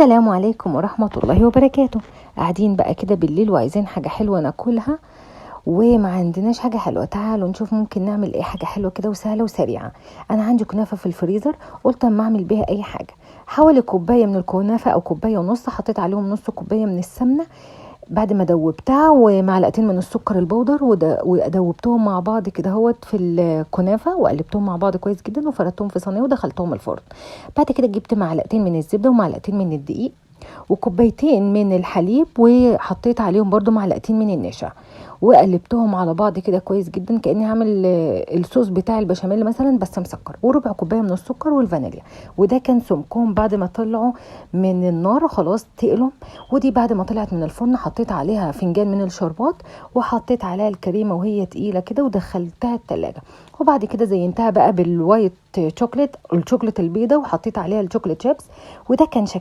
السلام عليكم ورحمة الله وبركاته. قاعدين بقى كده بالليل وعايزين حاجة حلوة ناكلها وما عندناش حاجة حلوة. تعالوا نشوف ممكن نعمل ايه حاجة حلوة كده وسهلة وسريعة. انا عندي كنافة في الفريزر، قلت اما اعمل بيها اي حاجة. حوالي كوباية من الكنافة او كوباية ونص، حطيت عليهم نص كوباية من السمنة بعد ما دوبتها، ومعلقتين من السكر البودر، ودوبتهم مع بعض كده هوت في الكنافة، وقلبتهم مع بعض كويس جدا، وفردتهم في صينية ودخلتهم الفرن. بعد كده جبت معلقتين من الزبدة ومعلقتين من الدقيق وكوبايتين من الحليب، وحطيت عليهم برضو معلقتين من النشا، وقلبتهم على بعض كده كويس جدا كأني هعمل الصوص بتاع البشاميل مثلا بس مسكر، وربع كوبايه من السكر والفانيليا. وده كان سمكهم بعد ما طلعوا من النار خلاص تقلوا. ودي بعد ما طلعت من الفرن حطيت عليها فنجان من الشربات، وحطيت عليها الكريمه وهي تقيله كده، ودخلتها التلاجة. وبعد كده زينتها بقى بالوايت شوكليت، الشوكليت البيضه، وحطيت عليها الشوكليت شيبس. وده كان شكل